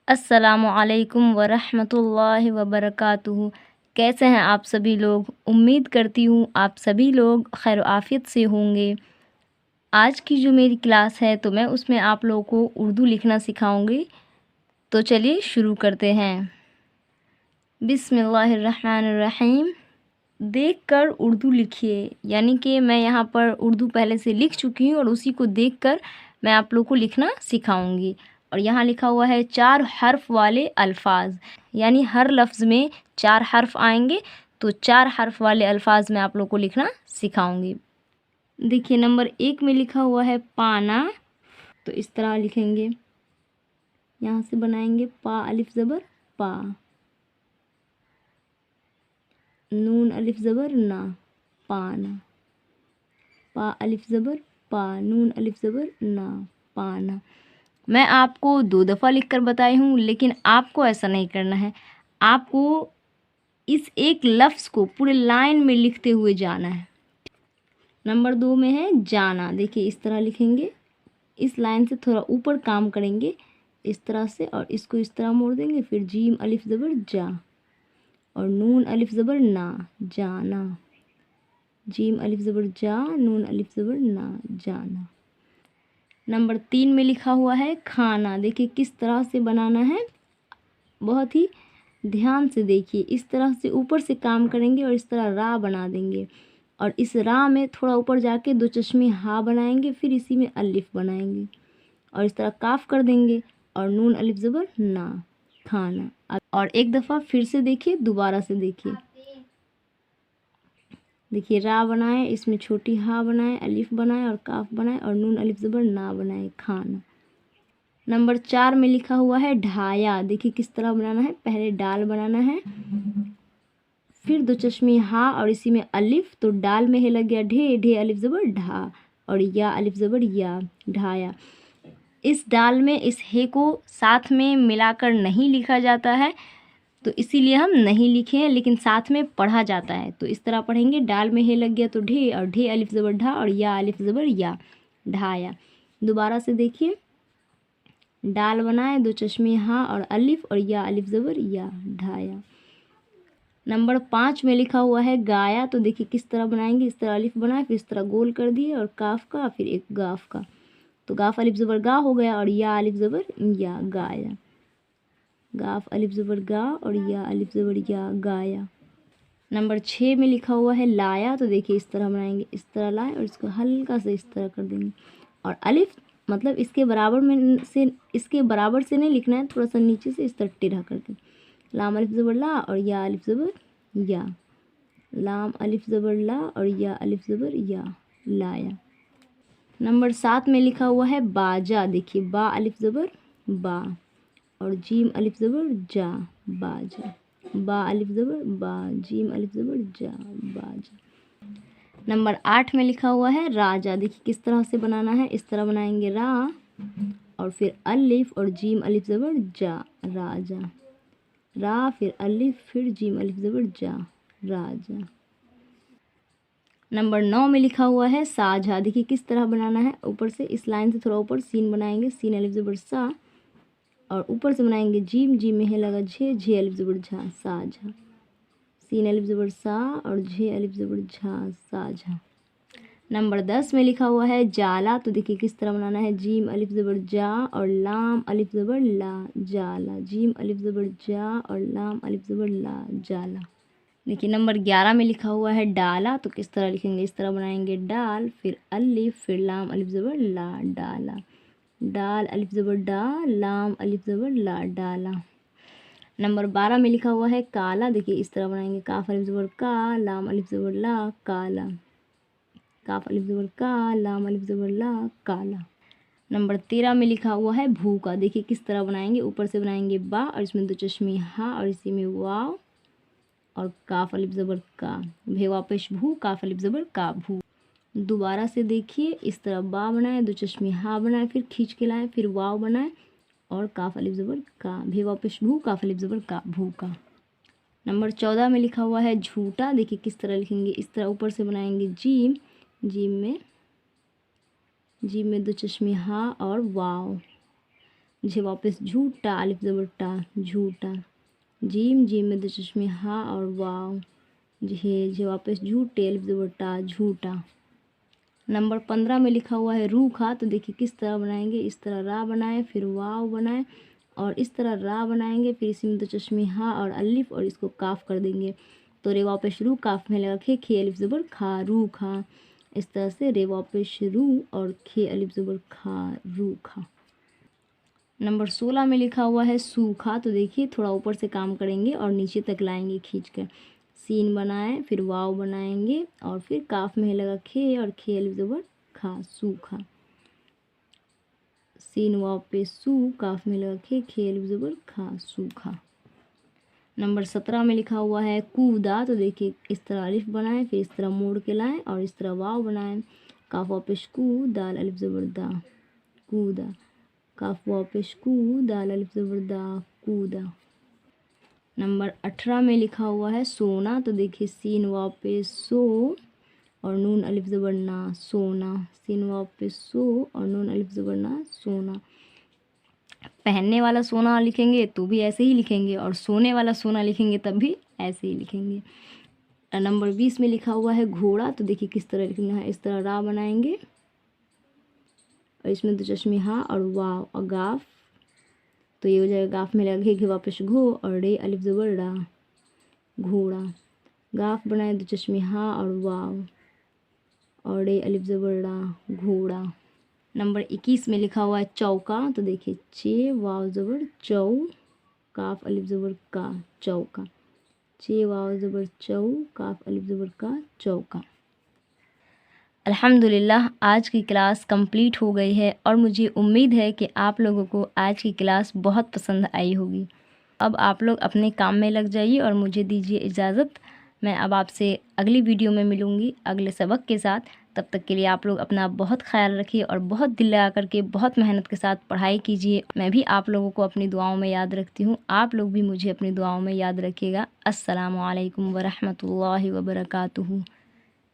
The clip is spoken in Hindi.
अस्सलामुअलैकुम वरहमतुल्लाहि वबरकातुहू। कैसे हैं आप सभी लोग? उम्मीद करती हूँ आप सभी लोग खैर आफियत से होंगे। आज की जो मेरी क्लास है तो मैं उसमें आप लोगों को उर्दू लिखना सिखाऊंगी। तो चलिए शुरू करते हैं। बिस्मिल्लाहिर्रहमानिर्रहीम। देखकर उर्दू लिखिए, यानी कि मैं यहाँ पर उर्दू पहले से लिख चुकी हूँ और उसी को देखकर मैं आप लोग को लिखना सिखाऊंगी। और यहाँ लिखा हुआ है 4 हर्फ वाले अल्फाज, यानी हर लफ्ज़ में 4 हर्फ आएंगे। तो 4 हर्फ वाले अल्फाज मैं आप लोग को लिखना सिखाऊंगी। देखिए नंबर 1 में लिखा हुआ है पाना, तो इस तरह लिखेंगे। यहाँ से बनाएंगे पा अलिफ ज़बर पा, नून अलिफ ज़बर ना, पाना। पा अलिफ ज़बर पा, नून अलिफ ज़बर ना, पाना। मैं आपको 2 दफ़ा लिखकर बताई हूँ, लेकिन आपको ऐसा नहीं करना है। आपको इस एक लफ्ज़ को पूरे लाइन में लिखते हुए जाना है। नंबर 2 में है जाना। देखिए इस तरह लिखेंगे, इस लाइन से थोड़ा ऊपर काम करेंगे इस तरह से, और इसको इस तरह मोड़ देंगे। फिर जीम अलिफ ज़बर जा और नून अलिफ ज़बर ना, जाना। जीम अलिफ ज़बर जा, नून अलिफ ज़बर ना, जाना। नंबर 3 में लिखा हुआ है खाना। देखिए किस तरह से बनाना है, बहुत ही ध्यान से देखिए। इस तरह से ऊपर से काम करेंगे और इस तरह रा बना देंगे, और इस रा में थोड़ा ऊपर जाके 2 चश्मे हा बनाएंगे, फिर इसी में अलिफ बनाएंगे और इस तरह काफ कर देंगे और नून अलिफ ज़बर ना, खाना। और एक दफ़ा फिर से देखिए, दोबारा से देखिए। देखिए रा बनाए, इसमें छोटी हा बनाए, अलिफ बनाए और काफ बनाए और नून अलिफ ज़बर ना बनाए, खाना। नंबर 4 में लिखा हुआ है ढाया। देखिए किस तरह बनाना है। पहले डाल बनाना है, फिर 2 चश्मे हा और इसी में अलिफ, तो डाल में है लग गया ढे, ढे अलिफ ज़बर ढा और या अलिफ ज़बर या, ढाया। इस डाल में इस हे को साथ में मिलाकर नहीं लिखा जाता है, तो इसीलिए हम नहीं लिखे हैं, लेकिन साथ में पढ़ा जाता है। तो इस तरह पढ़ेंगे, डाल में हे लग गया तो ढे, और ढे अलिफ ज़बर ढा और या अलिफ ज़बर या, ढाया। दोबारा से देखिए, डाल बनाए, 2 चश्मे हा और अलिफ और या अलिफ ज़बर या, ढाया। नंबर 5 में लिखा हुआ है गाया। तो देखिए किस तरह बनाएंगे। इस तरह अलिफ बनाए, फिर इस तरह गोल कर दिए और काफ का, फिर एक गाफ का, तो गाफ अलिफ ज़बर गा हो गया और या अलिफ ज़बर या, गाया। गाफ अलिफ ज़बर गा और या अलिफ ज़बर या, गाया। नंबर 6 में लिखा हुआ है लाया। तो देखिए इस तरह बनाएंगे, इस तरह लाए और इसको हल्का से इस तरह कर देंगे, और अलिफ मतलब इसके बराबर से नहीं लिखना है, थोड़ा सा नीचे से इस तरह टेढ़ा करके। लाम अलिफ ज़बर ला और या अलिफ ज़बर या, लाम अलिफ ज़बर ला और या अलिफ ज़बर या, लाया। नंबर 7 में लिखा हुआ है बाजा। देखिए बा अलिफ ज़बर बा और जीम अलिफ ज़बर जा, बाजा। बा अलिफ ज़बर बा, जीम अलिफ ज़बर जा, बाजा। नंबर 8 में लिखा हुआ है राजा। देखिए किस तरह से बनाना है। इस तरह बनाएंगे रा और फिर अलिफ और जीम अलिफ ज़बर जा, राजा। रा फिर अलिफ फिर जीम अलिफ ज़बर जा, राजा। नंबर 9 में लिखा हुआ है साझा। देखिए किस तरह बनाना है। ऊपर से इस लाइन से थोड़ा ऊपर सीन बनाएंगे, सीन अलिफ ज़बर सा, और ऊपर से बनाएंगे जीम, जीम में है लगा झे, झे अलिफ ज़बर झा, साझा। सीन अलिफ ज़बर सा और झे अलिफ ज़बर झा, साझा। नंबर 10 में लिखा हुआ है जाला। तो देखिए किस तरह बनाना है। जीम अलिफ ज़बर जा और लाम अलिफ ज़बर ला, जाला। जीम अलिफ ज़बर जा और लाम अलिफ ज़बर ला, जाला। देखिए नंबर 11 में लिखा हुआ है डाला। तो किस तरह लिखेंगे। इस तरह बनाएंगे डाल फिर अलिफ फिर लाम अलिफ ज़बर ला, डाला। डाल अलिफ ज़बर डा, लाम अलिफ ज़बर ला, डाला। नंबर 12 में लिखा हुआ है काला। देखिए इस तरह बनाएंगे काफ अलिफ ज़बर का, लाम अलिफ ज़बर ला, काला। काफ अलिफ ज़बर का, लाम अलिफ ज़बर ला, काला। नंबर 13 में लिखा हुआ है भूका। देखिए किस तरह बनाएंगे। ऊपर से बनाएंगे बा और इसमें 2 चश्मे हा और इसी में वाव और काफ अलिफ ज़बर का, भेवा पेश भू, काफ अलिफ ज़बर का, भू। दोबारा से देखिए, इस तरह बा बनाए, 2 चश्मे हा बनाए, फिर खींच के लाए, फिर वाव बनाए और काफ अलिफ ज़बर का, भेवा पेश भू, काफ अलिफ ज़बर का, भू का। नंबर 14 में लिखा हुआ है झूठा। देखिए किस तरह लिखेंगे। इस तरह ऊपर से बनाएंगे जीम, जीम में 2 चश्मे हा और वाव, झे वापस झू, टा अलिफ ज़बर टा, झूठा। जीम, जीम में दो चश्मे हा और वाव, झे वापस झू, टे अलिफ ज़बर टा, झूठा। नंबर 15 में लिखा हुआ है रूखा, तो देखिए किस तरह बनाएंगे। इस तरह रा बनाए, फिर वाव बनाए और इस तरह रा बनाएंगे, फिर इसी में दो चश्मे हा और अलिफ और इसको काफ कर देंगे। तो रे वापस रू, काफ में लगा खे, खे अलिफ ज़बर खा, रूखा। इस तरह से रे वापस रू और खे अलिफ ज़बर खा, रूखा। नंबर 16 में लिखा हुआ है सूखा, तो देखिए थोड़ा ऊपर से काम करेंगे और नीचे तक लाएंगे खींच कर। सीन बनाए, फिर वाव बनाएंगे और फिर काफ में लगा खे और खे अलिफ ज़बर खा, सूखा। सीन वाव पे सू, काफ में लगा खे, खे अलिफ ज़बर खा, सूखा। नंबर 17 में लिखा हुआ है कूदा, तो देखिए इस तरह अलिफ बनाएं, फिर इस तरह मोड़ के लाएं और इस तरह वाव बनाएं। काफ वापिश कू, दाल अलिफ ज़बर दा, कूदा। काफ वापिश कू, दाल अलिफ ज़बर दा, कूदा। नंबर 18 में लिखा हुआ है सोना, तो देखिए सीन वाव पे सो और नून अलिफ ज़बर ना, सोना। सीन वाव पे सो और नून अलिफ ज़बर ना, सोना। पहनने वाला सोना लिखेंगे तो भी ऐसे ही लिखेंगे और सोने वाला सोना लिखेंगे तब भी ऐसे ही लिखेंगे। नंबर 20 में लिखा हुआ है घोड़ा, तो देखिए किस तरह लिखना है। इस तरह रा बनाएंगे और इसमें दो चश्मे हा और वाव और गाफ, तो ये हो जाएगा गाफ में लगा घे वापस घो और रे अलिफ ज़बर रा, घोड़ा। गाफ बनाए, दो चश्मे हा और वाव और रे अलिफ ज़बर रा, घोड़ा। नंबर 21 में लिखा हुआ है चौका, तो देखिए चे वाव ज़बर चौ, काफ अलिफ ज़बर का, चौका। चे वाव ज़बर चौ, काफ अलिफ ज़बर का, चौका। अल्हम्दुलिल्लाह आज की क्लास कंप्लीट हो गई है और मुझे उम्मीद है कि आप लोगों को आज की क्लास बहुत पसंद आई होगी। अब आप लोग अपने काम में लग जाइए और मुझे दीजिए इजाज़त। मैं अब आपसे अगली वीडियो में मिलूँगी अगले सबक के साथ। तब तक के लिए आप लोग अपना बहुत ख्याल रखिए और बहुत दिल लगा करके बहुत मेहनत के साथ पढ़ाई कीजिए। मैं भी आप लोगों को अपनी दुआओं में याद रखती हूँ, आप लोग भी मुझे अपनी दुआओं में याद रखिएगा। अस्सलामु अलैकुम वरहमतुल्लाहि वबरकातुहू।